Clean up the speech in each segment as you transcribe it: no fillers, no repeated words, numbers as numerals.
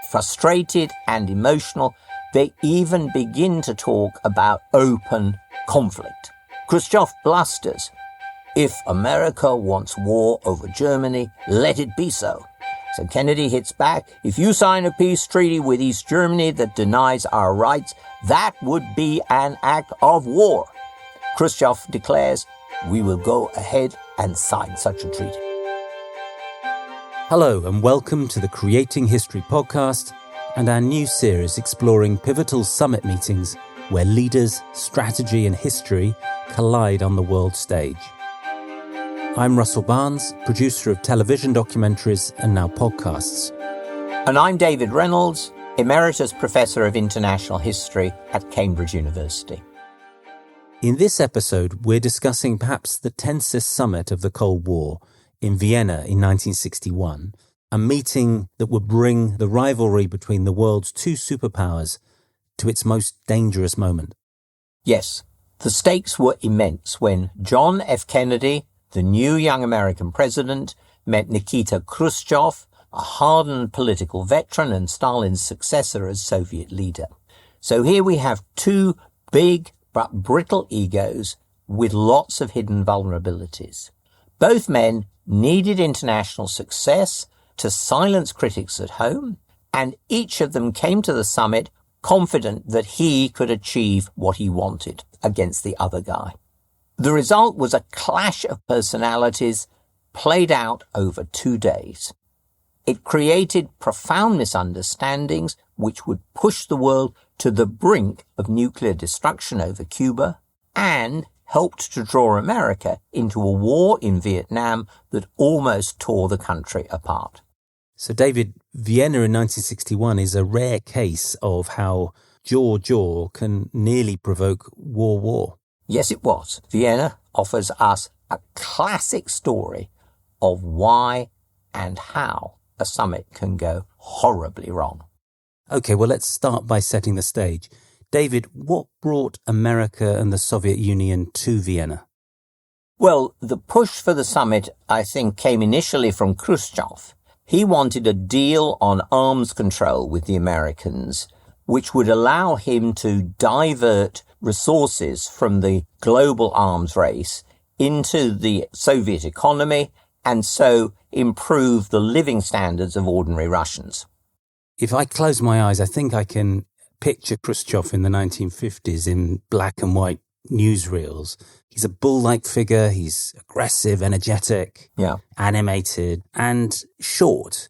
Frustrated and emotional, they even begin to talk about open conflict. Khrushchev blusters, "If America wants war over Germany, let it be so." So Kennedy hits back, "If you sign a peace treaty with East Germany that denies our rights, that would be an act of war." Khrushchev declares, "We will go ahead and sign such a treaty." Hello and welcome to the Creating History podcast and our new series exploring pivotal summit meetings where leaders, strategy and history collide on the world stage. I'm Russell Barnes, producer of television documentaries and now podcasts. And I'm David Reynolds, Emeritus Professor of International History at Cambridge University. In this episode, we're discussing perhaps the tensest summit of the Cold War in Vienna in 1961, a meeting that would bring the rivalry between the world's two superpowers to its most dangerous moment. Yes, the stakes were immense when John F. Kennedy, the new young American president, met Nikita Khrushchev, a hardened political veteran and Stalin's successor as Soviet leader. So here we have two big but brittle egos with lots of hidden vulnerabilities. Both men needed international success to silence critics at home, and each of them came to the summit confident that he could achieve what he wanted against the other guy. The result was a clash of personalities played out over 2 days. It created profound misunderstandings which would push the world to the brink of nuclear destruction over Cuba and helped to draw America into a war in Vietnam that almost tore the country apart. So, David, Vienna in 1961 is a rare case of how jaw can nearly provoke war. Yes, it was. Vienna offers us a classic story of why and how a summit can go horribly wrong. Okay, well, let's start by setting the stage. David, what brought America and the Soviet Union to Vienna? Well, the push for the summit, I think, came initially from Khrushchev. He wanted a deal on arms control with the Americans, which would allow him to divert resources from the global arms race into the Soviet economy and so improve the living standards of ordinary Russians. If I close my eyes, I think I can picture Khrushchev in the 1950s in black and white newsreels. He's a bull-like figure. He's aggressive, energetic, animated, and short.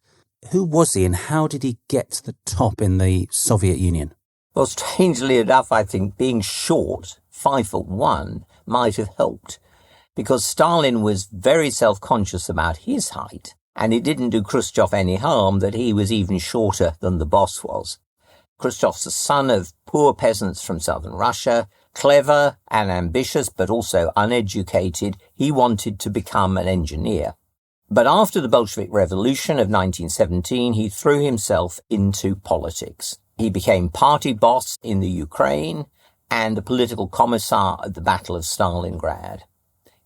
Who was he and how did he get to the top in the Soviet Union? Well, strangely enough, I think being short, 5'1", might have helped because Stalin was very self-conscious about his height, and it didn't do Khrushchev any harm that he was even shorter than the boss was. Khrushchev's the son of poor peasants from southern Russia, clever and ambitious, but also uneducated. He wanted to become an engineer. But after the Bolshevik Revolution of 1917, he threw himself into politics. He became party boss in the Ukraine and a political commissar at the Battle of Stalingrad.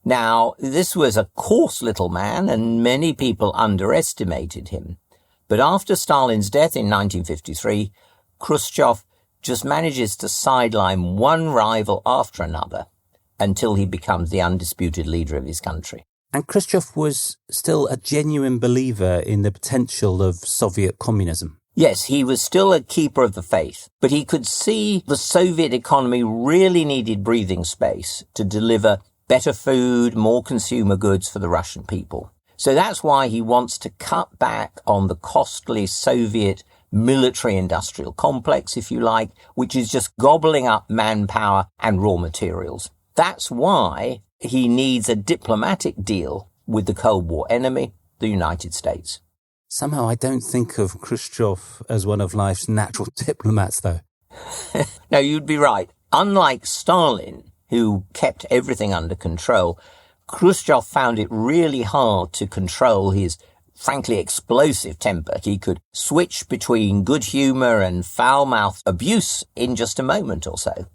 Now, this was a coarse little man, and many people underestimated him. But after Stalin's death in 1953, Khrushchev just manages to sideline one rival after another until he becomes the undisputed leader of his country. And Khrushchev was still a genuine believer in the potential of Soviet communism. Yes, he was still a keeper of the faith, but he could see the Soviet economy really needed breathing space to deliver better food, more consumer goods for the Russian people. So that's why he wants to cut back on the costly Soviet military-industrial complex, if you like, which is just gobbling up manpower and raw materials. That's why he needs a diplomatic deal with the Cold War enemy, the United States. Somehow I don't think of Khrushchev as one of life's natural diplomats, though. No, you'd be right. Unlike Stalin, who kept everything under control, Khrushchev found it really hard to control his frankly explosive temper. He could switch between good humor and foul-mouthed abuse in just a moment or so.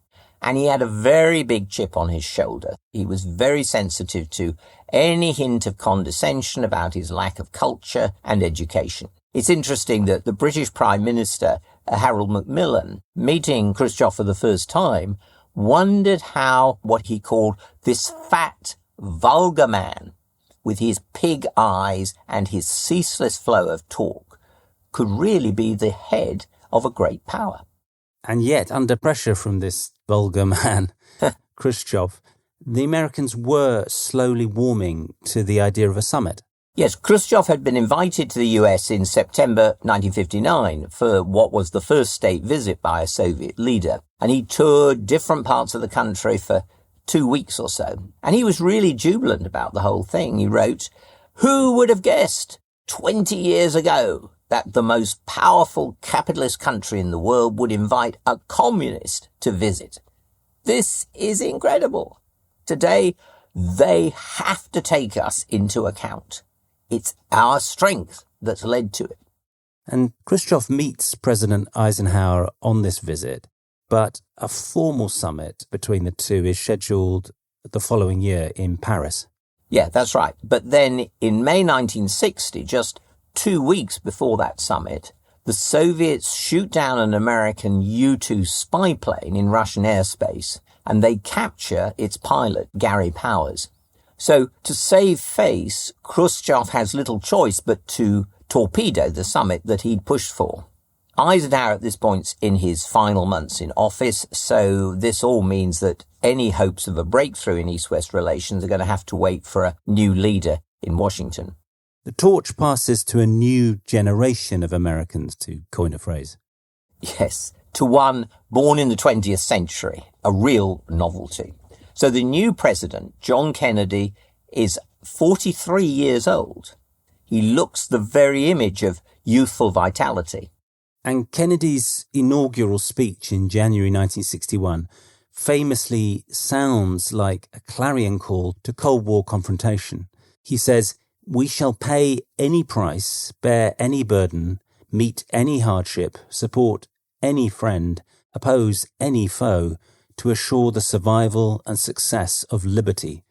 And he had a very big chip on his shoulder. He was very sensitive to any hint of condescension about his lack of culture and education. It's interesting that the British Prime Minister, Harold Macmillan, meeting Khrushchev for the first time, wondered how what he called this fat, vulgar man, with his pig eyes and his ceaseless flow of talk, could really be the head of a great power. And yet, under pressure from this vulgar man, Khrushchev, the Americans were slowly warming to the idea of a summit. Yes, Khrushchev had been invited to the US in September 1959 for what was the first state visit by a Soviet leader. And he toured different parts of the country for 2 weeks or so. And he was really jubilant about the whole thing. He wrote, "Who would have guessed 20 years ago that the most powerful capitalist country in the world would invite a communist to visit? This is incredible. Today, they have to take us into account. It's our strength that's led to it." And Khrushchev meets President Eisenhower on this visit, but a formal summit between the two is scheduled the following year in Paris. Yeah, that's right. But then in May 1960, just 2 weeks before that summit, the Soviets shoot down an American U-2 spy plane in Russian airspace, and they capture its pilot, Gary Powers. So to save face, Khrushchev has little choice but to torpedo the summit that he'd pushed for. Eisenhower at this point's in his final months in office, so this all means that any hopes of a breakthrough in East-West relations are going to have to wait for a new leader in Washington. The torch passes to a new generation of Americans, to coin a phrase. Yes, to one born in the 20th century, a real novelty. So the new president, John Kennedy, is 43 years old. He looks the very image of youthful vitality. And Kennedy's inaugural speech in January 1961 famously sounds like a clarion call to Cold War confrontation. He says, "We shall pay any price, bear any burden, meet any hardship, support any friend, oppose any foe, to assure the survival and success of liberty."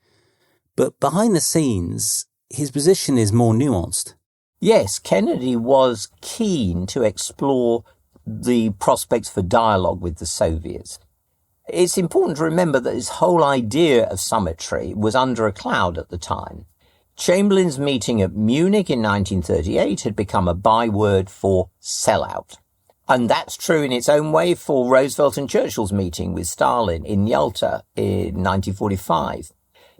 But behind the scenes, his position is more nuanced. Yes, Kennedy was keen to explore the prospects for dialogue with the Soviets. It's important to remember that his whole idea of Summitry was under a cloud at the time. Chamberlain's meeting at Munich in 1938 had become a byword for sellout. And that's true in its own way for Roosevelt and Churchill's meeting with Stalin in Yalta in 1945.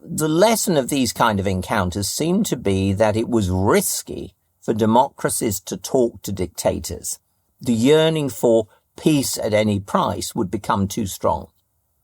The lesson of these kind of encounters seemed to be that it was risky for democracies to talk to dictators. The yearning for peace at any price would become too strong.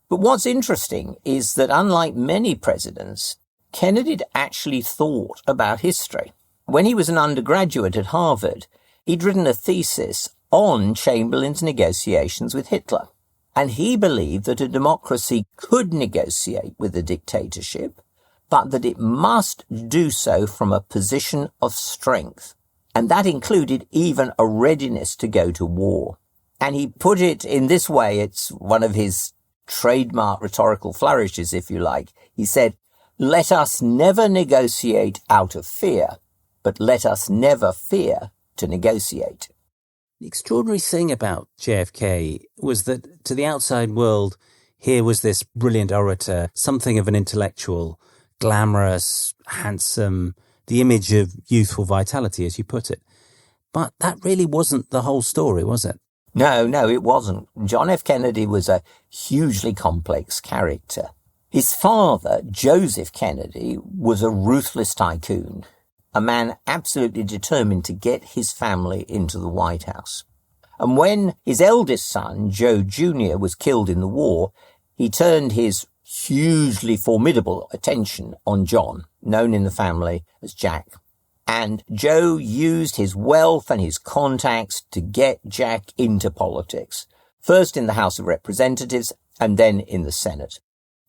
But what's interesting is that unlike many presidents, Kennedy actually thought about history. When he was an undergraduate at Harvard, he'd written a thesis on Chamberlain's negotiations with Hitler. And he believed that a democracy could negotiate with a dictatorship, but that it must do so from a position of strength. And that included even a readiness to go to war. And he put it in this way, it's one of his trademark rhetorical flourishes, if you like. He said, "Let us never negotiate out of fear, but let us never fear to negotiate." The extraordinary thing about JFK was that to the outside world, here was this brilliant orator, something of an intellectual, glamorous, handsome, the image of youthful vitality, as you put it. But that really wasn't the whole story, was it? No, it wasn't. John F. Kennedy was a hugely complex character. His father, Joseph Kennedy, was a ruthless tycoon, a man absolutely determined to get his family into the White House. And when his eldest son, Joe Jr., was killed in the war, he turned his hugely formidable attention on John, known in the family as Jack. And Joe used his wealth and his contacts to get Jack into politics, first in the House of Representatives and then in the Senate.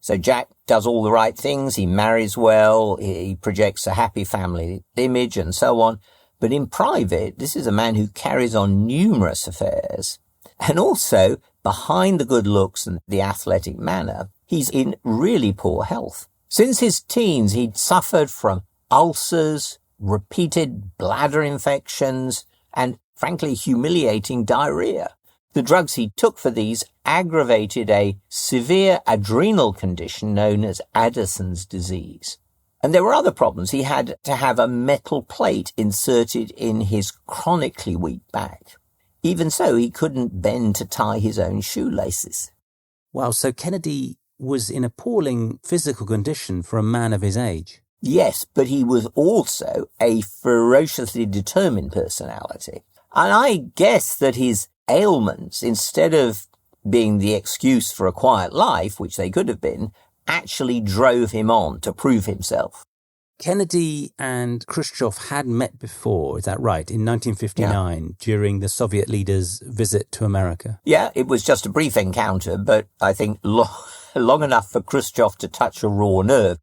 So Jack does all the right things, he marries well, he projects a happy family image and so on. But in private, this is a man who carries on numerous affairs. And also, behind the good looks and the athletic manner, he's in really poor health. Since his teens, he'd suffered from ulcers, repeated bladder infections, and, frankly, humiliating diarrhea. The drugs he took for these aggravated a severe adrenal condition known as Addison's disease. And there were other problems. He had to have a metal plate inserted in his chronically weak back. Even so, he couldn't bend to tie his own shoelaces. Wow, so Kennedy was in appalling physical condition for a man of his age. Yes, but he was also a ferociously determined personality. And I guess that his ailments, instead of being the excuse for a quiet life, which they could have been, actually drove him on to prove himself. Kennedy and Khrushchev had met before, is that right, in 1959 during the Soviet leader's visit to America? Yeah, it was just a brief encounter, but I think long enough for Khrushchev to touch a raw nerve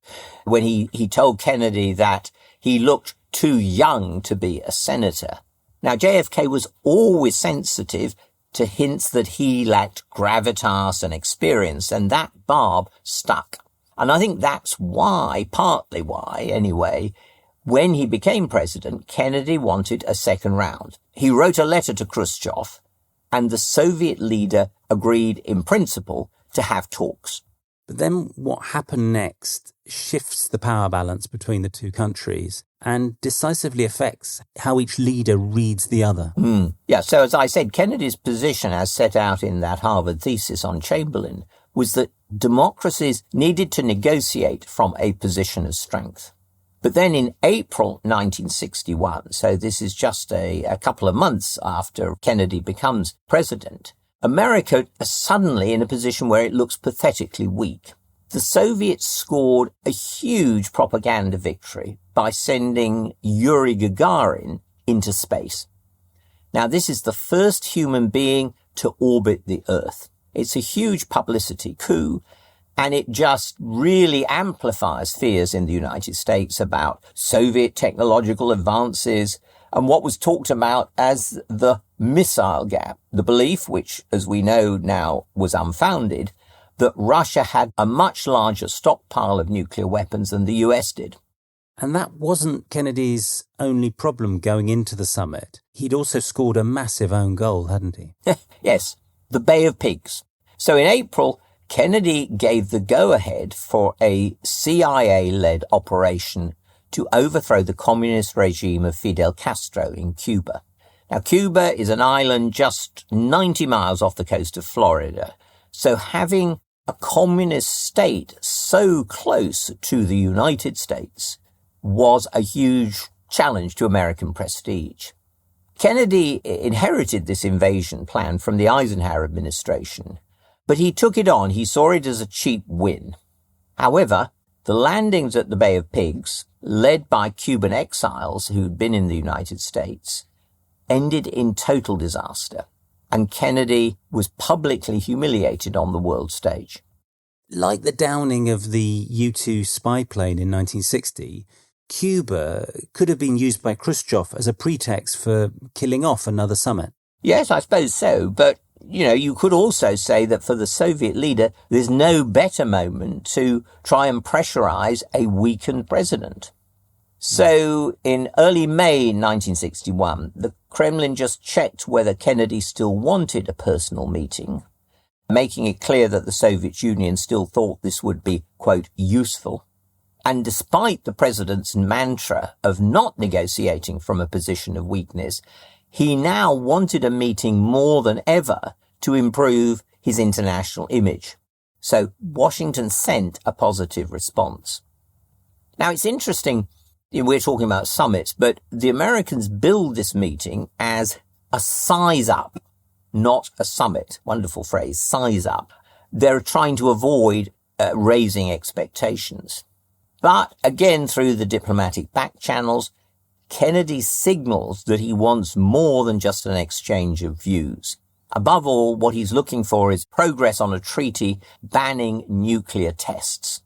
when he told Kennedy that he looked too young to be a senator. Now, JFK was always sensitive to hints that he lacked gravitas and experience, and that barb stuck. And I think that's why, partly why, anyway, when he became president, Kennedy wanted a second round. He wrote a letter to Khrushchev, and the Soviet leader agreed in principle to have talks. But then what happened next shifts the power balance between the two countries and decisively affects how each leader reads the other. Yeah, so as I said, Kennedy's position, as set out in that Harvard thesis on Chamberlain, was that democracies needed to negotiate from a position of strength. But then in April 1961, so this is just a couple of months after Kennedy becomes president, America is suddenly in a position where it looks pathetically weak. The Soviets scored a huge propaganda victory by sending Yuri Gagarin into space. Now, this is the first human being to orbit the Earth. It's a huge publicity coup, and it just really amplifies fears in the United States about Soviet technological advances and what was talked about as the missile gap, the belief, which, as we know now, was unfounded, that Russia had a much larger stockpile of nuclear weapons than the US did. And that wasn't Kennedy's only problem going into the summit. He'd also scored a massive own goal, hadn't he? Yes, the Bay of Pigs. So in April, Kennedy gave the go-ahead for a CIA-led operation to overthrow the communist regime of Fidel Castro in Cuba. Now, Cuba is an island just 90 miles off the coast of Florida. So having a communist state so close to the United States was a huge challenge to American prestige. Kennedy inherited this invasion plan from the Eisenhower administration, but he took it on. He saw it as a cheap win. However, the landings at the Bay of Pigs, led by Cuban exiles who'd been in the United States, ended in total disaster, and Kennedy was publicly humiliated on the world stage. Like the downing of the U-2 spy plane in 1960, Cuba could have been used by Khrushchev as a pretext for killing off another summit. Yes, I suppose so, but you could also say that for the Soviet leader, there's no better moment to try and pressurize a weakened president. So in early May 1961, the Kremlin just checked whether Kennedy still wanted a personal meeting, making it clear that the Soviet Union still thought this would be, quote, useful. And despite the president's mantra of not negotiating from a position of weakness, he now wanted a meeting more than ever to improve his international image. So Washington sent a positive response. Now, it's interesting, we're talking about summits, but the Americans billed this meeting as a size up, not a summit. Wonderful phrase, size up. They're trying to avoid raising expectations. But again, through the diplomatic back channels, Kennedy signals that he wants more than just an exchange of views. Above all, what he's looking for is progress on a treaty banning nuclear tests.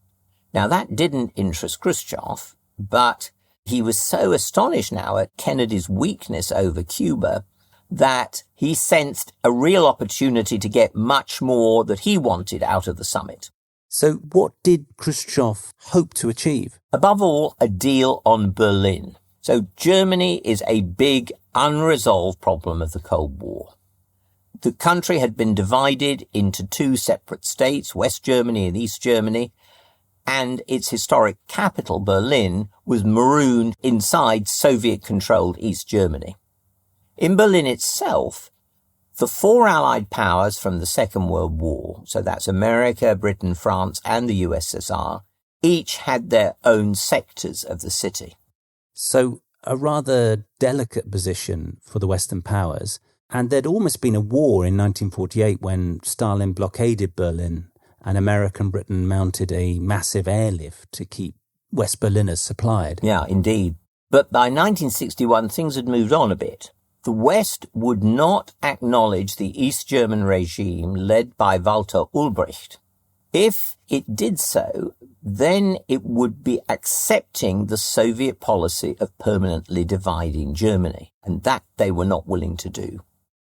Now, that didn't interest Khrushchev, but he was so astonished now at Kennedy's weakness over Cuba that he sensed a real opportunity to get much more that he wanted out of the summit. So what did Khrushchev hope to achieve? Above all, a deal on Berlin. So Germany is a big unresolved problem of the Cold War. The country had been divided into two separate states, West Germany and East Germany, and its historic capital, Berlin, was marooned inside Soviet-controlled East Germany. In Berlin itself, the four Allied powers from the Second World War, so that's America, Britain, France, and the USSR, each had their own sectors of the city. So a rather delicate position for the Western powers. And there'd almost been a war in 1948 when Stalin blockaded Berlin and America and Britain mounted a massive airlift to keep West Berliners supplied. Yeah, indeed. But by 1961, things had moved on a bit. The West would not acknowledge the East German regime led by Walter Ulbricht. If it did so, then it would be accepting the Soviet policy of permanently dividing Germany, and that they were not willing to do.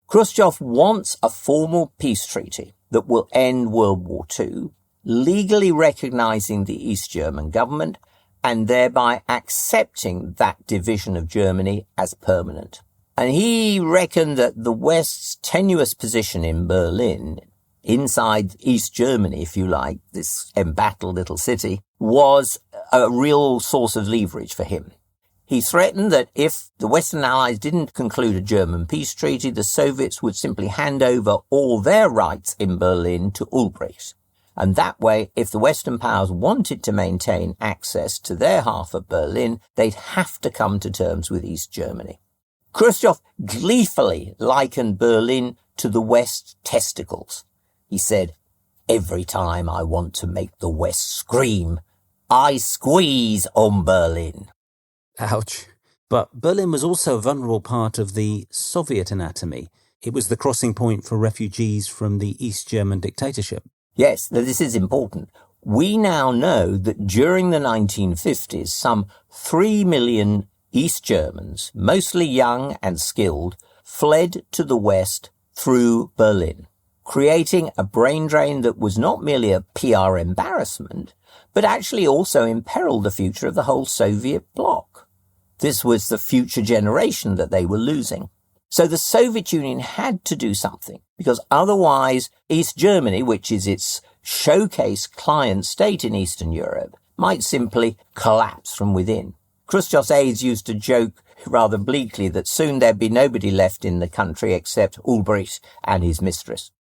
Khrushchev wants a formal peace treaty that will end World War II, legally recognizing the East German government and thereby accepting that division of Germany as permanent. And he reckoned that the West's tenuous position in Berlin, inside East Germany, if you like, this embattled little city, was a real source of leverage for him. He threatened that if the Western Allies didn't conclude a German peace treaty, the Soviets would simply hand over all their rights in Berlin to Ulbricht. And that way, if the Western powers wanted to maintain access to their half of Berlin, they'd have to come to terms with East Germany. Khrushchev gleefully likened Berlin to the West's testicles. He said, "Every time I want to make the West scream, I squeeze on Berlin." Ouch. But Berlin was also a vulnerable part of the Soviet anatomy. It was the crossing point for refugees from the East German dictatorship. Yes, this is important. We now know that during the 1950s, some 3 million East Germans, mostly young and skilled, fled to the West through Berlin, creating a brain drain that was not merely a PR embarrassment, but actually also imperiled the future of the whole Soviet bloc. This was the future generation that they were losing. So the Soviet Union had to do something, because otherwise East Germany, which is its showcase client state in Eastern Europe, might simply collapse from within. Khrushchev's aides used to joke rather bleakly that soon there'd be nobody left in the country except Ulbricht and his mistress.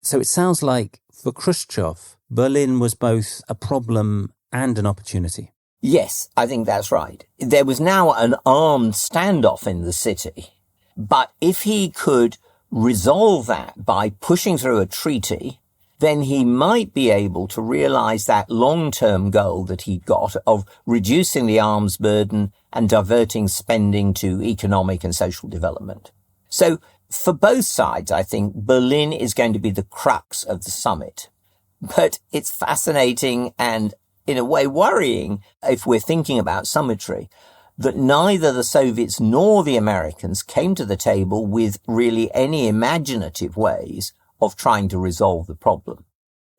So it sounds like for Khrushchev, Berlin was both a problem and an opportunity. Yes, I think that's right. There was now an armed standoff in the city. But if he could resolve that by pushing through a treaty, then he might be able to realize that long-term goal that he got of reducing the arms burden and diverting spending to economic and social development. So for both sides, I think Berlin is going to be the crux of the summit. But it's fascinating and in a way worrying, if we're thinking about Summitry, that neither the Soviets nor the Americans came to the table with really any imaginative ways of trying to resolve the problem.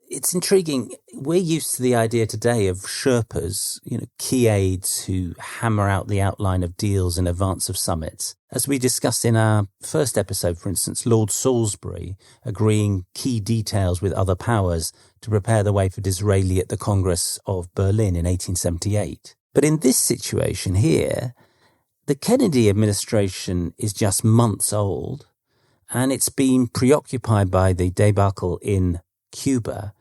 It's intriguing. We're used to the idea today of Sherpas, key aides who hammer out the outline of deals in advance of summits. As we discussed in our first episode, for instance, Lord Salisbury agreeing key details with other powers to prepare the way for Disraeli at the Congress of Berlin in 1878. But in this situation here, the Kennedy administration is just months old, and it's been preoccupied by the debacle in Cuba.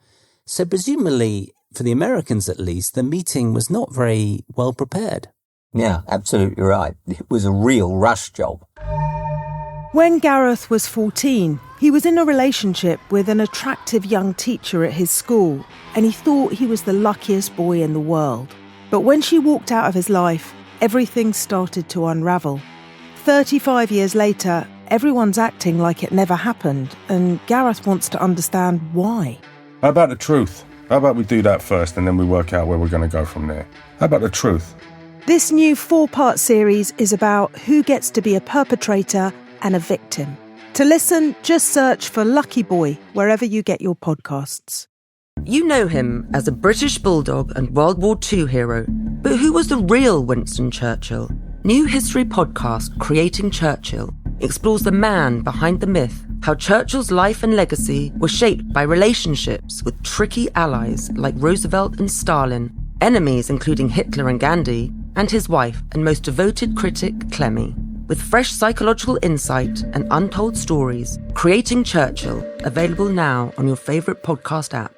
So presumably, for the Americans at least, the meeting was not very well prepared. Yeah, absolutely right. It was a real rush job. When Gareth was 14, he was in a relationship with an attractive young teacher at his school, and he thought he was the luckiest boy in the world. But when she walked out of his life, everything started to unravel. 35 years later, everyone's acting like it never happened, and Gareth wants to understand why. How about the truth? How about we do that first and then we work out where we're going to go from there? How about the truth? This new 4-part series is about who gets to be a perpetrator and a victim. To listen, just search for Lucky Boy wherever you get your podcasts. You know him as a British bulldog and World War II hero, but who was the real Winston Churchill? New history podcast Creating Churchill explores the man behind the myth, how Churchill's life and legacy were shaped by relationships with tricky allies like Roosevelt and Stalin, enemies including Hitler and Gandhi, and his wife and most devoted critic, Clemmy. With fresh psychological insight and untold stories, Creating Churchill, available now on your favourite podcast app.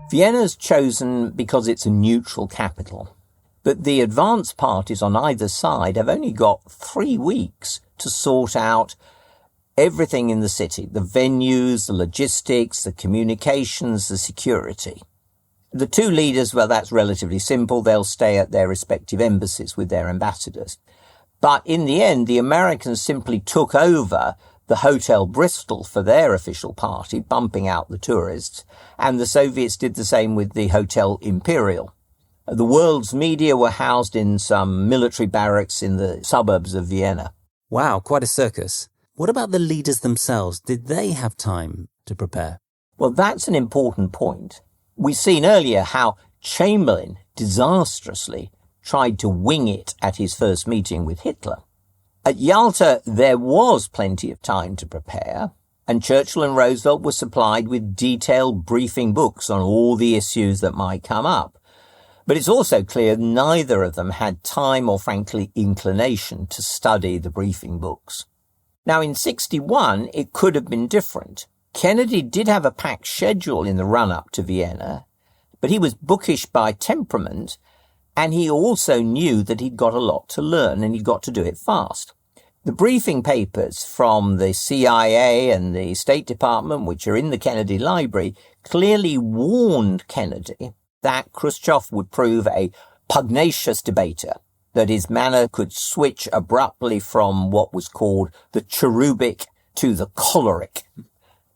Vienna's chosen because it's a neutral capital, but the advanced parties on either side have only got 3 weeks to sort out everything in the city, the venues, the logistics, the communications, the security. The two leaders, well, that's relatively simple. They'll stay at their respective embassies with their ambassadors. But in the end, the Americans simply took over the Hotel Bristol for their official party, bumping out the tourists, and the Soviets did the same with the Hotel Imperial. The world's media were housed in some military barracks in the suburbs of Vienna. Wow, quite a circus. What about the leaders themselves? Did they have time to prepare? Well, that's an important point. We've seen earlier how Chamberlain disastrously tried to wing it at his first meeting with Hitler. At Yalta, there was plenty of time to prepare, and Churchill and Roosevelt were supplied with detailed briefing books on all the issues that might come up. But it's also clear neither of them had time or, frankly, inclination to study the briefing books. Now, in 1961, it could have been different. Kennedy did have a packed schedule in the run-up to Vienna, but he was bookish by temperament, and he also knew that he'd got a lot to learn and he'd got to do it fast. The briefing papers from the CIA and the State Department, which are in the Kennedy Library, clearly warned Kennedy that Khrushchev would prove a pugnacious debater, that his manner could switch abruptly from what was called the cherubic to the choleric.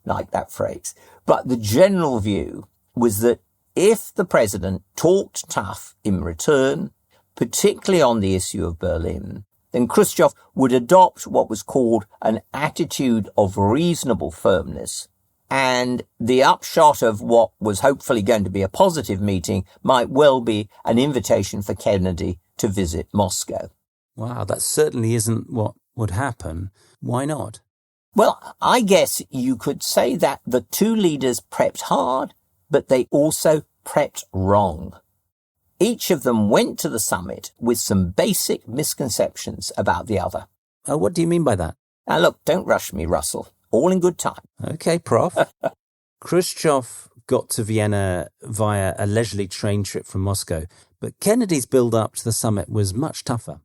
Like that phrase. But the general view was that if the president talked tough in return, particularly on the issue of Berlin, then Khrushchev would adopt what was called an attitude of reasonable firmness, and the upshot of what was hopefully going to be a positive meeting might well be an invitation for Kennedy to visit Moscow. Wow, that certainly isn't what would happen. Why not? Well, I guess you could say that the two leaders prepped hard, but they also prepped wrong. Each of them went to the summit with some basic misconceptions about the other. Oh, what do you mean by that? Now look, don't rush me, Russell. All in good time. Okay, Prof. Khrushchev got to Vienna via a leisurely train trip from Moscow, but Kennedy's build-up to the summit was much tougher.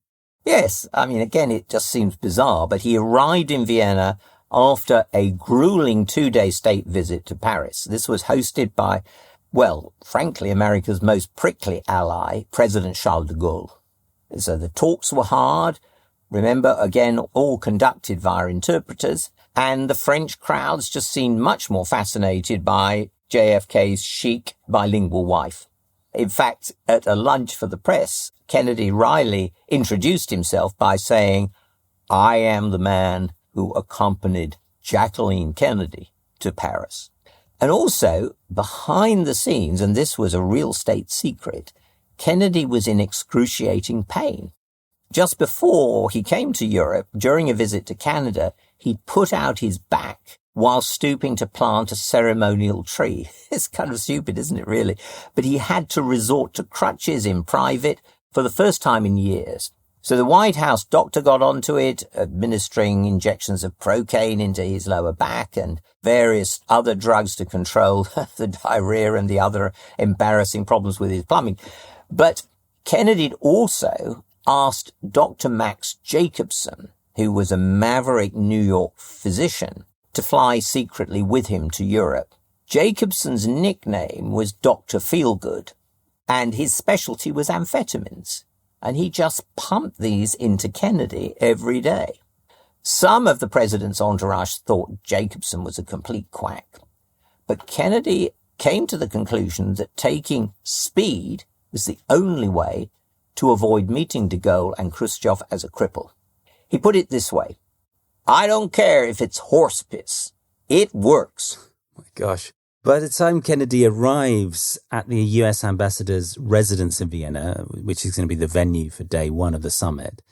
Yes, I mean, again, it just seems bizarre, but he arrived in Vienna after a grueling 2-day state visit to Paris. This was hosted by, well, frankly, America's most prickly ally, President Charles de Gaulle. So the talks were hard. Remember, again, all conducted via interpreters. And the French crowds just seemed much more fascinated by JFK's chic bilingual wife. In fact, at a lunch for the press, Kennedy wryly introduced himself by saying, "I am the man who accompanied Jacqueline Kennedy to Paris." And also, behind the scenes, and this was a real state secret, Kennedy was in excruciating pain. Just before he came to Europe, during a visit to Canada, he put out his back while stooping to plant a ceremonial tree. It's kind of stupid, isn't it, really? But he had to resort to crutches in private for the first time in years. So the White House doctor got onto it, administering injections of procaine into his lower back and various other drugs to control the diarrhea and the other embarrassing problems with his plumbing. But Kennedy also asked Dr. Max Jacobson, who was a maverick New York physician, to fly secretly with him to Europe. Jacobson's nickname was Dr. Feelgood, and his specialty was amphetamines, and he just pumped these into Kennedy every day. Some of the president's entourage thought Jacobson was a complete quack, but Kennedy came to the conclusion that taking speed was the only way to avoid meeting de Gaulle and Khrushchev as a cripple. He put it this way: "I don't care if it's horse piss. It works." My gosh. By the time Kennedy arrives at the US ambassador's residence in Vienna, which is going to be the venue for day one of the summit,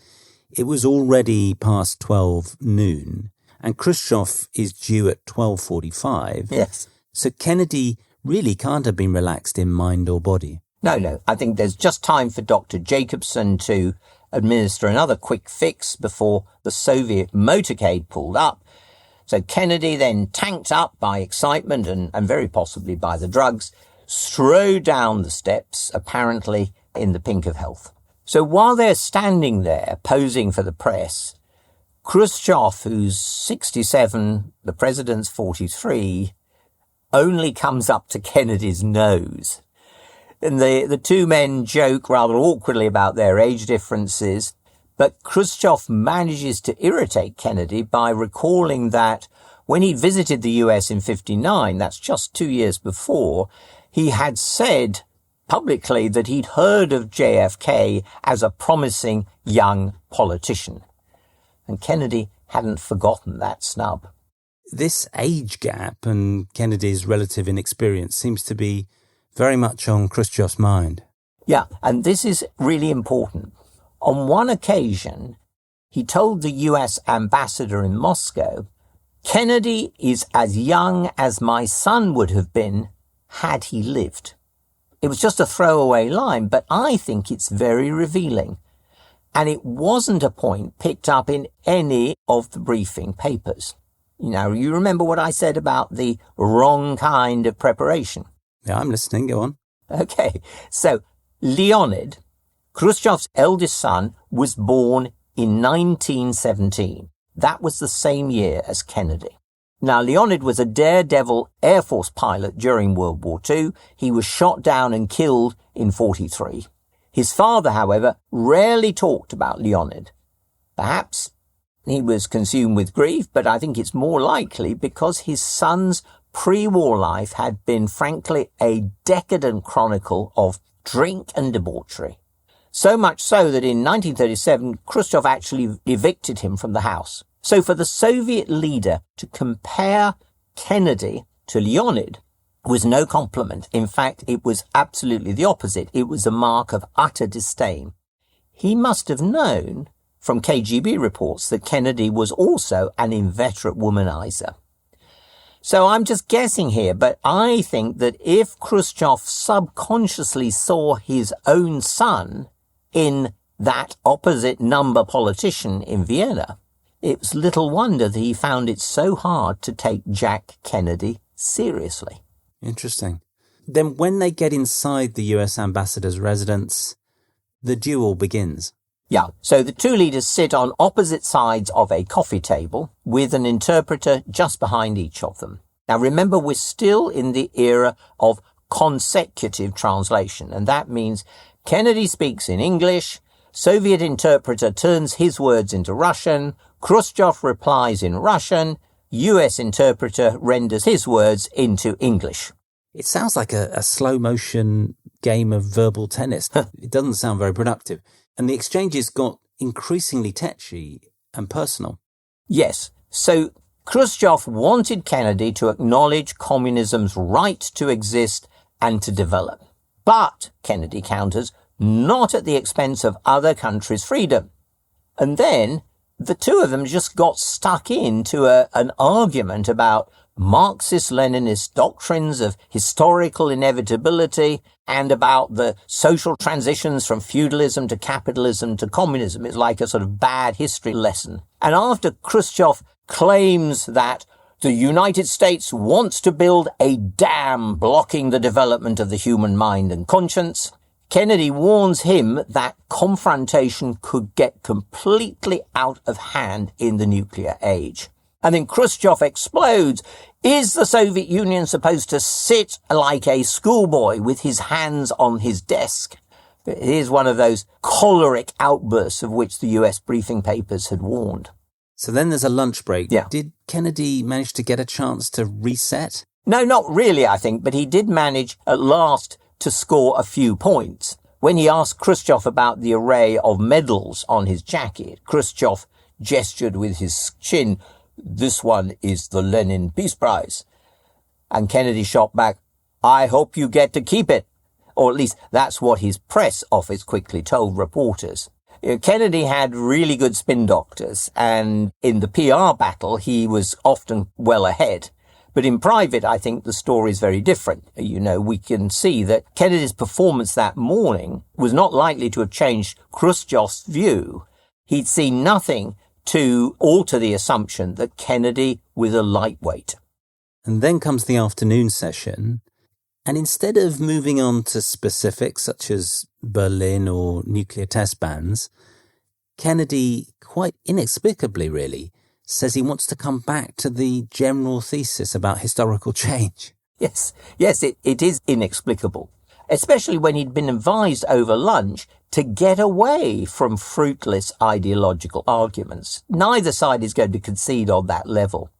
it was already past 12 noon, and Khrushchev is due at 12:45. Yes. So Kennedy really can't have been relaxed in mind or body. No. I think there's just time for Dr. Jacobson to administer another quick fix before the Soviet motorcade pulled up. So Kennedy, then tanked up by excitement and very possibly by the drugs, strode down the steps, apparently in the pink of health. So while they're standing there posing for the press, Khrushchev, who's 67, the president's 43, only comes up to Kennedy's nose. And the two men joke rather awkwardly about their age differences, but Khrushchev manages to irritate Kennedy by recalling that when he visited the US in 59, that's just 2 years before, he had said publicly that he'd heard of JFK as a promising young politician. And Kennedy hadn't forgotten that snub. This age gap and Kennedy's relative inexperience seems to be very much on Khrushchev's mind. Yeah, and this is really important. On one occasion, he told the US ambassador in Moscow, "Kennedy is as young as my son would have been had he lived." It was just a throwaway line, but I think it's very revealing. And it wasn't a point picked up in any of the briefing papers. You remember what I said about the wrong kind of preparation? Yeah, I'm listening. Go on. Okay. So Leonid, Khrushchev's eldest son, was born in 1917. That was the same year as Kennedy. Now, Leonid was a daredevil Air Force pilot during World War II. He was shot down and killed in 43. His father, however, rarely talked about Leonid. Perhaps he was consumed with grief, but I think it's more likely because his son's pre-war life had been, frankly, a decadent chronicle of drink and debauchery. So much so that in 1937, Khrushchev actually evicted him from the house. So for the Soviet leader to compare Kennedy to Leonid was no compliment. In fact, it was absolutely the opposite. It was a mark of utter disdain. He must have known from KGB reports that Kennedy was also an inveterate womanizer. So I'm just guessing here, but I think that if Khrushchev subconsciously saw his own son in that opposite number politician in Vienna, it was little wonder that he found it so hard to take Jack Kennedy seriously. Interesting. Then when they get inside the US ambassador's residence, the duel begins. Yeah, so the two leaders sit on opposite sides of a coffee table with an interpreter just behind each of them. Now remember, we're still in the era of consecutive translation, and that means Kennedy speaks in English, Soviet interpreter turns his words into Russian, Khrushchev replies in Russian, US interpreter renders his words into English. It sounds like a slow-motion game of verbal tennis. It doesn't sound very productive. And the exchanges got increasingly tetchy and personal. Yes. So Khrushchev wanted Kennedy to acknowledge communism's right to exist and to develop. But, Kennedy counters, not at the expense of other countries' freedom. And then the two of them just got stuck into an argument about Marxist-Leninist doctrines of historical inevitability and about the social transitions from feudalism to capitalism to communism. It's like a sort of bad history lesson. And after Khrushchev claims that the United States wants to build a dam blocking the development of the human mind and conscience, Kennedy warns him that confrontation could get completely out of hand in the nuclear age. And then Khrushchev explodes. Is the Soviet Union supposed to sit like a schoolboy with his hands on his desk? Here's one of those choleric outbursts of which the US briefing papers had warned. So then there's a lunch break. Yeah. Did Kennedy manage to get a chance to reset? No, not really, I think, but he did manage at last to score a few points. When he asked Khrushchev about the array of medals on his jacket, Khrushchev gestured with his chin, "This one is the Lenin Peace Prize." And Kennedy shot back, "I hope you get to keep it." Or at least that's what his press office quickly told reporters. Kennedy had really good spin doctors, and in the PR battle, he was often well ahead. But in private, I think the story is very different. We can see that Kennedy's performance that morning was not likely to have changed Khrushchev's view. He'd seen nothing to alter the assumption that Kennedy was a lightweight. And then comes the afternoon session, and instead of moving on to specifics such as Berlin or nuclear test bans, Kennedy, quite inexplicably really, says he wants to come back to the general thesis about historical change. Yes, it is inexplicable, especially when he'd been advised over lunch to get away from fruitless ideological arguments. Neither side is going to concede on that level.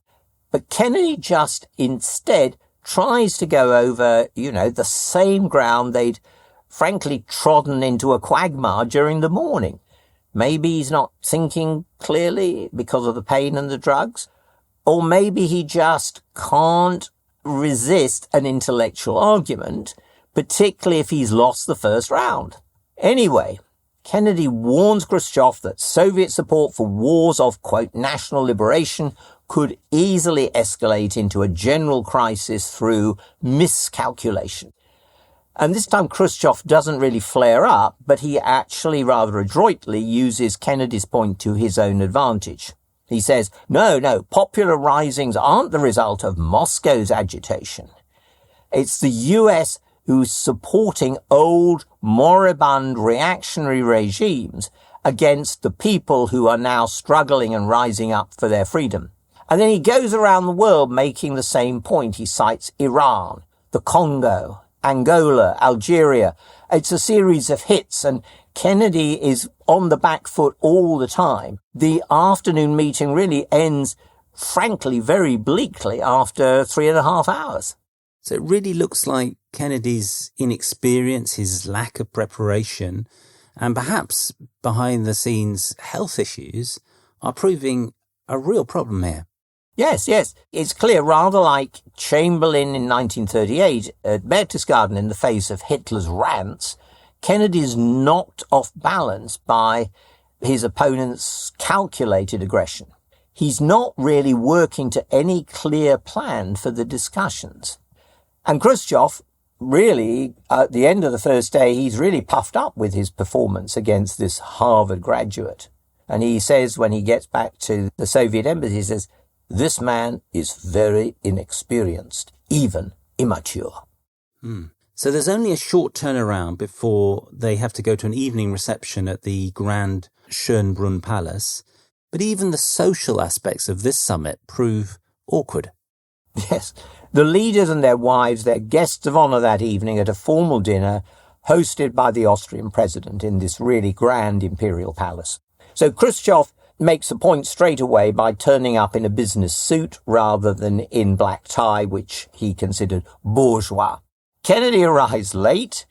But Kennedy just instead tries to go over, the same ground they'd frankly trodden into a quagmire during the morning. Maybe he's not thinking clearly because of the pain and the drugs, or maybe he just can't resist an intellectual argument, particularly if he's lost the first round. Anyway, Kennedy warns Khrushchev that Soviet support for wars of, quote, national liberation could easily escalate into a general crisis through miscalculation. And this time Khrushchev doesn't really flare up, but he actually rather adroitly uses Kennedy's point to his own advantage. He says, no, popular risings aren't the result of Moscow's agitation. It's the US who's supporting old, moribund reactionary regimes against the people who are now struggling and rising up for their freedom. And then he goes around the world making the same point. He cites Iran, the Congo, Angola, Algeria. It's a series of hits, and Kennedy is on the back foot all the time. The afternoon meeting really ends, frankly, very bleakly after 3.5 hours. So it really looks like Kennedy's inexperience, his lack of preparation, and perhaps behind the scenes health issues are proving a real problem here. Yes. It's clear, rather like Chamberlain in 1938 at Berchtesgaden in the face of Hitler's rants, Kennedy's knocked off balance by his opponent's calculated aggression. He's not really working to any clear plan for the discussions. And Khrushchev, really, at the end of the first day, he's really puffed up with his performance against this Harvard graduate. And he says, when he gets back to the Soviet embassy, he says, "This man is very inexperienced, even immature." So there's only a short turnaround before they have to go to an evening reception at the Grand Schönbrunn Palace. But even the social aspects of this summit prove awkward. Yes, the leaders and their wives, they're guests of honour that evening at a formal dinner hosted by the Austrian president in this really grand imperial palace. So Khrushchev makes a point straight away by turning up in a business suit rather than in black tie, which he considered bourgeois. Kennedy arrives late,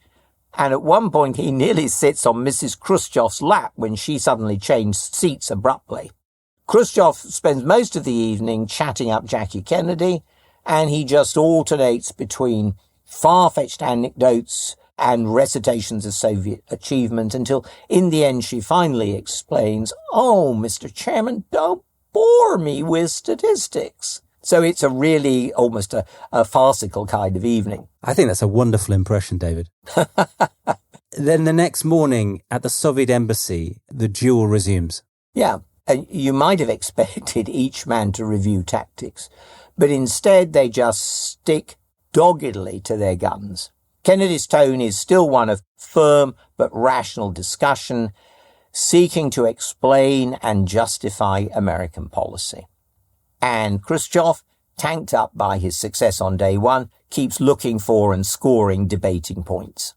and at one point he nearly sits on Mrs. Khrushchev's lap when she suddenly changed seats abruptly. Khrushchev spends most of the evening chatting up Jackie Kennedy, and he just alternates between far-fetched anecdotes and recitations of Soviet achievement until, in the end, she finally explains, "Oh, Mr. Chairman, don't bore me with statistics." So it's a really almost a farcical kind of evening. I think that's a wonderful impression, David. Then the next morning at the Soviet embassy, the duel resumes. Yeah, and you might have expected each man to review tactics, but instead they just stick doggedly to their guns. Kennedy's tone is still one of firm but rational discussion, seeking to explain and justify American policy. And Khrushchev, tanked up by his success on day one, keeps looking for and scoring debating points.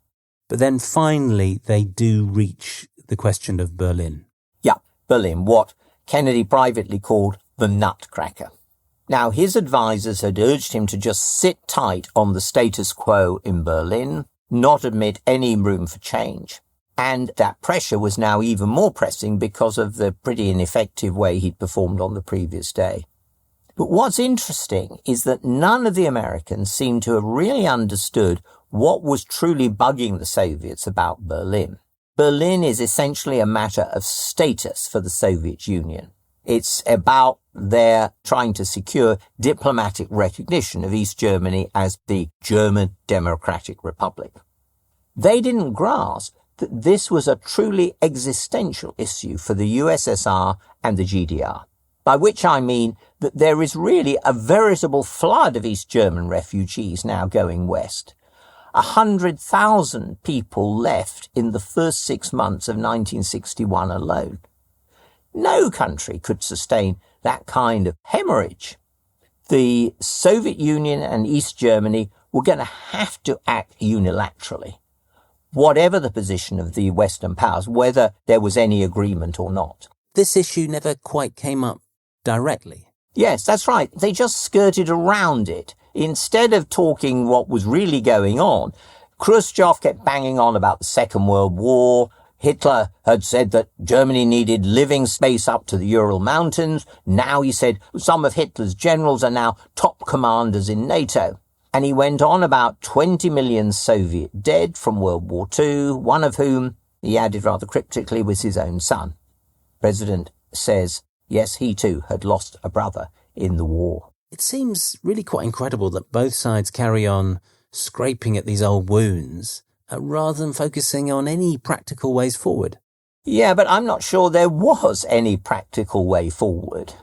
But then finally they do reach the question of Berlin. Yeah, Berlin, what Kennedy privately called the Nutcracker. Now, his advisors had urged him to just sit tight on the status quo in Berlin, not admit any room for change. And that pressure was now even more pressing because of the pretty ineffective way he'd performed on the previous day. But what's interesting is that none of the Americans seem to have really understood what was truly bugging the Soviets about Berlin. Berlin is essentially a matter of status for the Soviet Union. It's about their trying to secure diplomatic recognition of East Germany as the German Democratic Republic. They didn't grasp that this was a truly existential issue for the USSR and the GDR, by which I mean that there is really a veritable flood of East German refugees now going west. 100,000 people left in the first 6 months of 1961 alone. No country could sustain that kind of hemorrhage. The Soviet Union and East Germany were going to have to act unilaterally, whatever the position of the Western powers, whether there was any agreement or not. This issue never quite came up directly. Yes, that's right. They just skirted around it. Instead of talking what was really going on, Khrushchev kept banging on about the Second World War. Hitler had said that Germany needed living space up to the Ural Mountains. Now he said some of Hitler's generals are now top commanders in NATO. And he went on about 20 million Soviet dead from World War II, one of whom, he added rather cryptically, was his own son. The President says, yes, he too had lost a brother in the war. It seems really quite incredible that both sides carry on scraping at these old wounds rather than focusing on any practical ways forward. Yeah, but I'm not sure there was any practical way forward.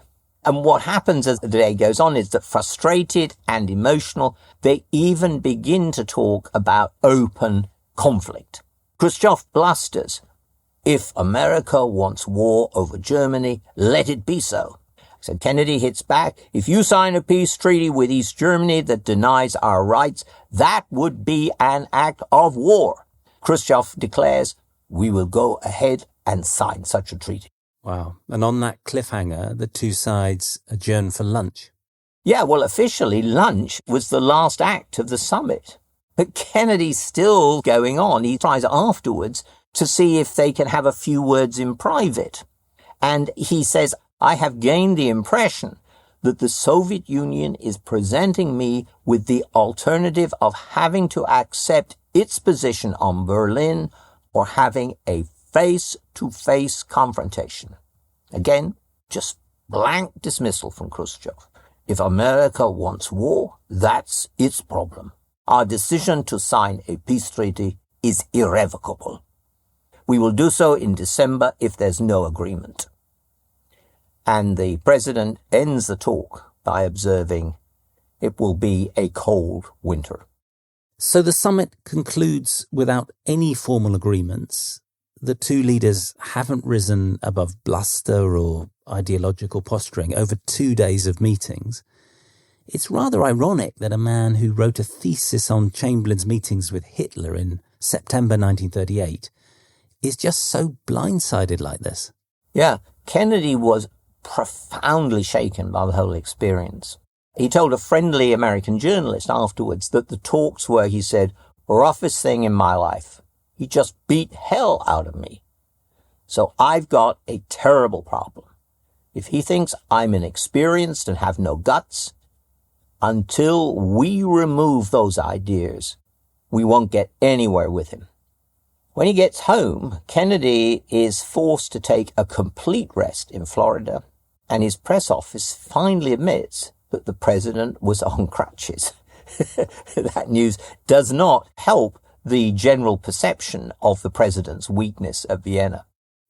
And what happens as the day goes on is that frustrated and emotional, they even begin to talk about open conflict. Khrushchev blusters, if America wants war over Germany, let it be so. So Kennedy hits back, if you sign a peace treaty with East Germany that denies our rights, that would be an act of war. Khrushchev declares, we will go ahead and sign such a treaty. Wow. And on that cliffhanger, the two sides adjourn for lunch. Yeah, well, officially, lunch was the last act of the summit. But Kennedy's still going on. He tries afterwards to see if they can have a few words in private. And he says, I have gained the impression that the Soviet Union is presenting me with the alternative of having to accept its position on Berlin or having a face-to-face confrontation. Again, just blank dismissal from Khrushchev. If America wants war, that's its problem. Our decision to sign a peace treaty is irrevocable. We will do so in December if there's no agreement. And the president ends the talk by observing, it will be a cold winter. So the summit concludes without any formal agreements. The two leaders haven't risen above bluster or ideological posturing over 2 days of meetings. It's rather ironic that a man who wrote a thesis on Chamberlain's meetings with Hitler in September 1938 is just so blindsided like this. Yeah, Kennedy was profoundly shaken by the whole experience. He told a friendly American journalist afterwards that the talks were, he said, roughest thing in my life. He just beat hell out of me. So I've got a terrible problem. If he thinks I'm inexperienced and have no guts, until we remove those ideas, we won't get anywhere with him. When he gets home, Kennedy is forced to take a complete rest in Florida, and his press office finally admits that the president was on crutches. That news does not help the general perception of the president's weakness at Vienna.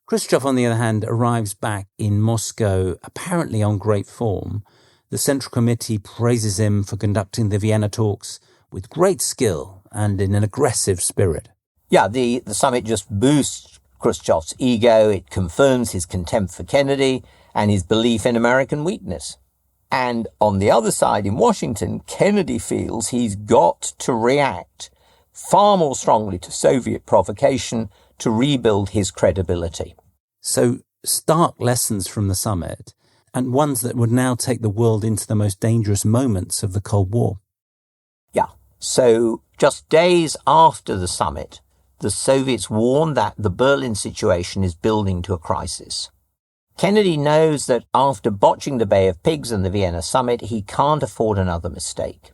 Khrushchev, on the other hand, arrives back in Moscow apparently on great form. The Central Committee praises him for conducting the Vienna talks with great skill and in an aggressive spirit. Yeah, the summit just boosts Khrushchev's ego. It confirms his contempt for Kennedy and his belief in American weakness. And on the other side, in Washington, Kennedy feels he's got to react far more strongly to Soviet provocation to rebuild his credibility. So, stark lessons from the summit, and ones that would now take the world into the most dangerous moments of the Cold War. Yeah. So, just days after the summit, the Soviets warn that the Berlin situation is building to a crisis. Kennedy knows that after botching the Bay of Pigs and the Vienna Summit, he can't afford another mistake.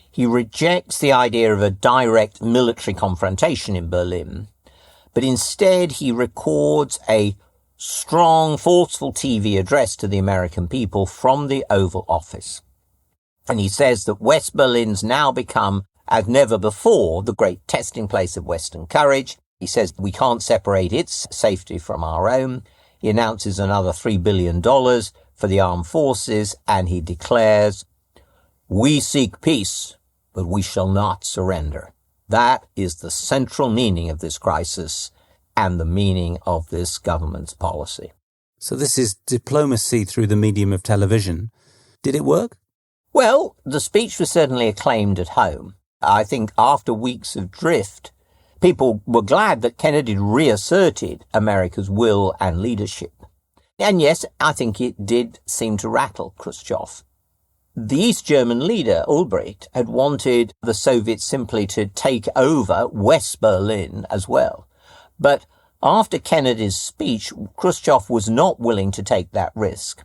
He rejects the idea of a direct military confrontation in Berlin, but instead he records a strong, forceful TV address to the American people from the Oval Office. And he says that West Berlin's now become, as never before, the great testing place of Western courage. He says we can't separate its safety from our own. He announces another $3 billion for the armed forces, and he declares, "We seek peace, but we shall not surrender." That is the central meaning of this crisis and the meaning of this government's policy. So this is diplomacy through the medium of television. Did it work? Well, the speech was certainly acclaimed at home. I think after weeks of drift, people were glad that Kennedy reasserted America's will and leadership. And yes, I think it did seem to rattle Khrushchev. The East German leader, Ulbricht, had wanted the Soviets simply to take over West Berlin as well. But after Kennedy's speech, Khrushchev was not willing to take that risk.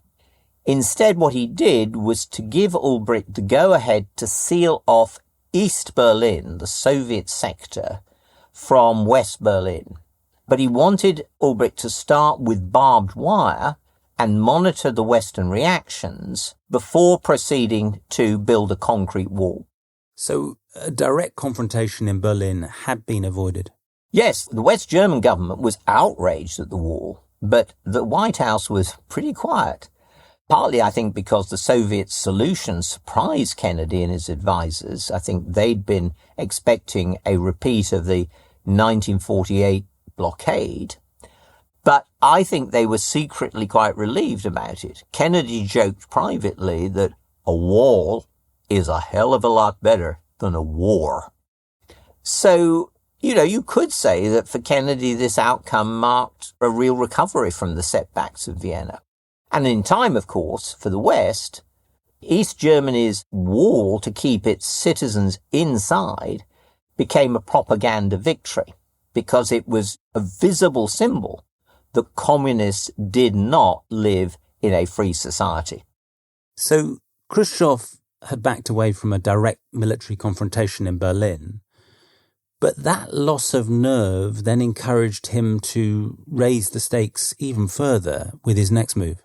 Instead, what he did was to give Ulbricht the go-ahead to seal off East Berlin, the Soviet sector, from West Berlin. But he wanted Ulbricht to start with barbed wire and monitor the Western reactions before proceeding to build a concrete wall. So a direct confrontation in Berlin had been avoided? Yes, the West German government was outraged at the wall, but the White House was pretty quiet. Partly, I think, because the Soviet solution surprised Kennedy and his advisors. I think they'd been expecting a repeat of the 1948 blockade. But I think they were secretly quite relieved about it. Kennedy joked privately that a wall is a hell of a lot better than a war. So, you could say that for Kennedy, this outcome marked a real recovery from the setbacks of Vienna. And in time, of course, for the West, East Germany's wall to keep its citizens inside became a propaganda victory because it was a visible symbol that communists did not live in a free society. So Khrushchev had backed away from a direct military confrontation in Berlin, but that loss of nerve then encouraged him to raise the stakes even further with his next move.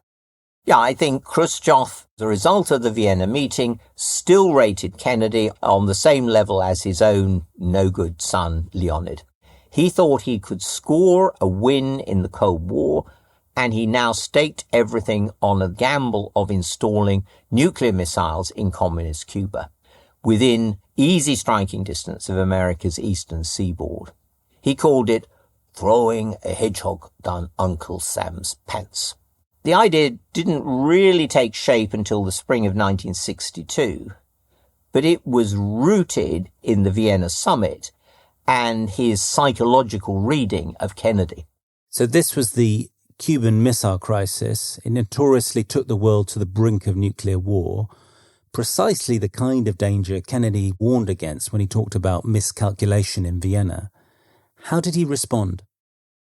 Yeah, I think Khrushchev, as a result of the Vienna meeting, still rated Kennedy on the same level as his own no-good son, Leonid. He thought he could score a win in the Cold War, and he now staked everything on a gamble of installing nuclear missiles in communist Cuba, within easy striking distance of America's eastern seaboard. He called it throwing a hedgehog down Uncle Sam's pants. The idea didn't really take shape until the spring of 1962, but it was rooted in the Vienna Summit and his psychological reading of Kennedy. So this was the Cuban Missile Crisis. It notoriously took the world to the brink of nuclear war, precisely the kind of danger Kennedy warned against when he talked about miscalculation in Vienna. How did he respond?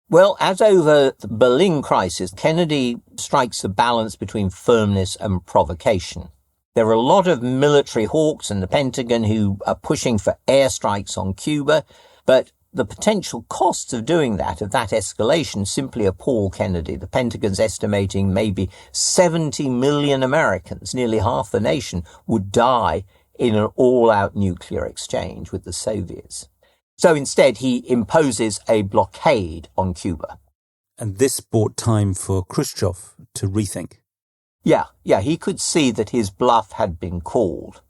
Well, as over the Berlin crisis, Kennedy strikes a balance between firmness and provocation. There are a lot of military hawks in the Pentagon who are pushing for airstrikes on Cuba, but the potential costs of doing that, of that escalation, simply appall Kennedy. The Pentagon's estimating maybe 70 million Americans, nearly half the nation, would die in an all-out nuclear exchange with the Soviets. So instead, he imposes a blockade on Cuba. And this bought time for Khrushchev to rethink. Yeah, he could see that his bluff had been called.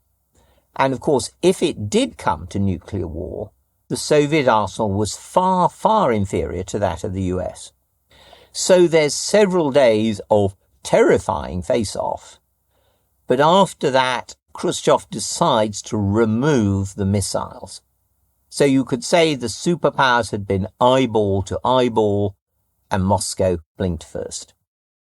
And of course, if it did come to nuclear war, the Soviet arsenal was far, far inferior to that of the US. So there's several days of terrifying face-off. But after that, Khrushchev decides to remove the missiles. So you could say the superpowers had been eyeball to eyeball, and Moscow blinked first.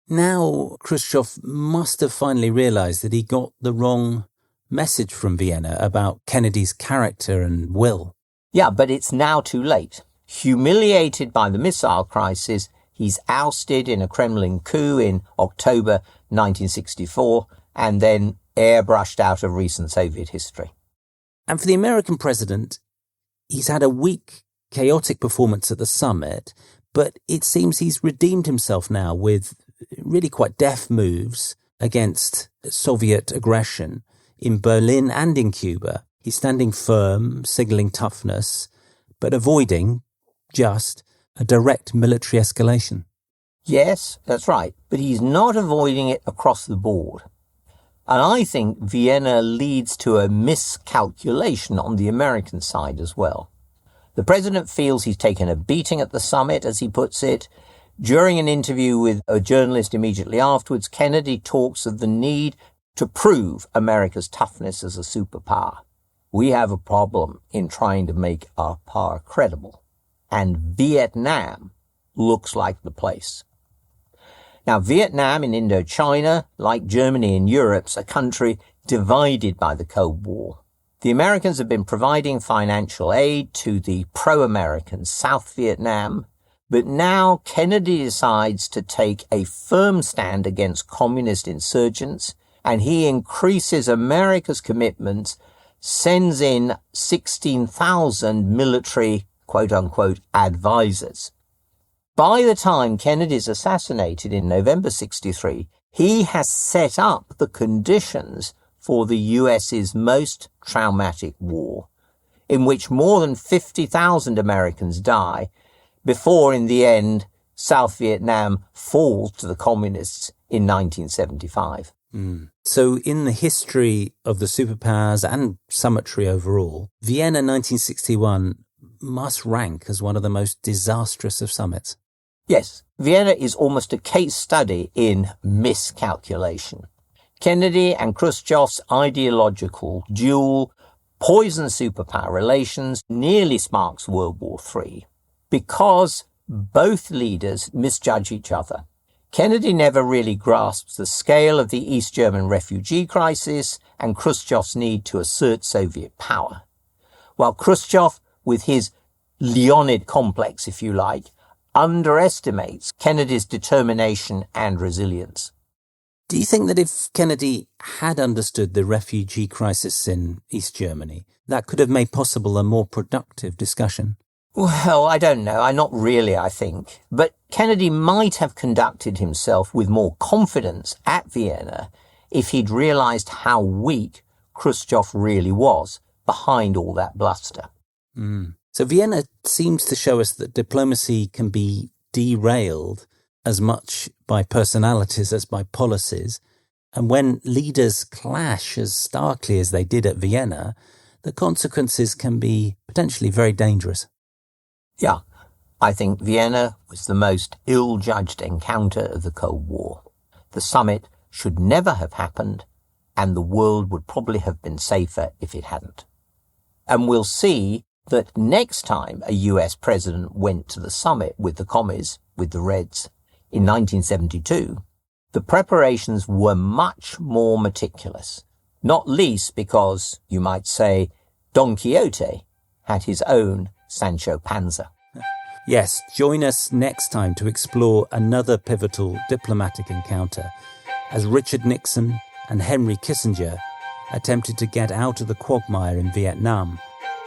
Now, Khrushchev must have finally realized that he got the wrong message from Vienna about Kennedy's character and will. Yeah, but it's now too late. Humiliated by the missile crisis, He's ousted in a Kremlin coup in October 1964 and then airbrushed out of recent Soviet history. And for the American president, he's had a weak, chaotic performance at the summit, but it seems he's redeemed himself now with really quite deft moves against Soviet aggression in Berlin and in Cuba. He's standing firm, signalling toughness, but avoiding just a direct military escalation. Yes, that's right, but he's not avoiding it across the board. And I think Vienna leads to a miscalculation on the American side as well. The president feels he's taken a beating at the summit, as he puts it. During an interview with a journalist immediately afterwards, Kennedy talks of the need to prove America's toughness as a superpower. We have a problem in trying to make our power credible. And Vietnam looks like the place. Now, Vietnam in Indochina, like Germany in Europe, is a country divided by the Cold War. The Americans have been providing financial aid to the pro-American South Vietnam, but now Kennedy decides to take a firm stand against communist insurgents, and he increases America's commitments, sends in 16,000 military, quote-unquote, advisors. By the time Kennedy is assassinated in November 1963, he has set up the conditions for the US's most traumatic war, in which more than 50,000 Americans die before, in the end, South Vietnam falls to the communists in 1975. So in the history of the superpowers and Summitry overall, Vienna 1961 must rank as one of the most disastrous of summits. Yes, Vienna is almost a case study in miscalculation. Kennedy and Khrushchev's ideological duel, poisoned superpower relations, nearly sparks World War III because both leaders misjudge each other. Kennedy never really grasps the scale of the East German refugee crisis and Khrushchev's need to assert Soviet power, while Khrushchev, with his Leonid complex, if you like, underestimates Kennedy's determination and resilience. Do you think that if Kennedy had understood the refugee crisis in East Germany, that could have made possible a more productive discussion? Well, I don't know. Not really, I think. But Kennedy might have conducted himself with more confidence at Vienna if he'd realized how weak Khrushchev really was behind all that bluster. So Vienna seems to show us that diplomacy can be derailed as much by personalities as by policies. And when leaders clash as starkly as they did at Vienna, the consequences can be potentially very dangerous. Yeah, I think Vienna was the most ill-judged encounter of the Cold War. The summit should never have happened, and the world would probably have been safer if it hadn't. And we'll see that next time a US president went to the summit with the commies, with the Reds, in 1972, the preparations were much more meticulous, not least because, you might say, Don Quixote had his own Sancho Panza. Yes, join us next time to explore another pivotal diplomatic encounter as Richard Nixon and Henry Kissinger attempted to get out of the quagmire in Vietnam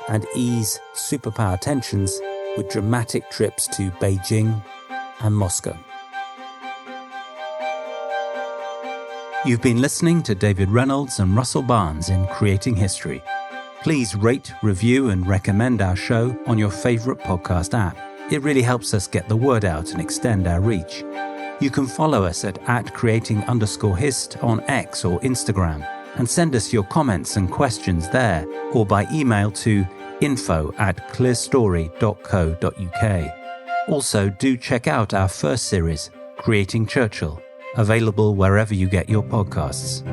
and ease superpower tensions with dramatic trips to Beijing and Moscow. You've been listening to David Reynolds and Russell Barnes in Creating History. Please rate, review and recommend our show on your favourite podcast app. It really helps us get the word out and extend our reach. You can follow us at @creating_hist on X or Instagram and send us your comments and questions there or by email to info@clearstory.co.uk. Also, do check out our first series, Creating Churchill, available wherever you get your podcasts.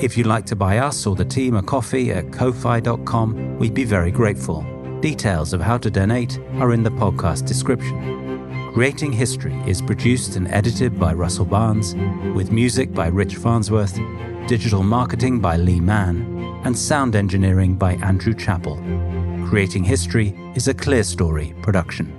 If you'd like to buy us or the team a coffee at ko-fi.com, we'd be very grateful. Details of how to donate are in the podcast description. Creating History is produced and edited by Russell Barnes, with music by Rich Farnsworth, digital marketing by Lee Mann, and sound engineering by Andrew Chappell. Creating History is a Clear Story production.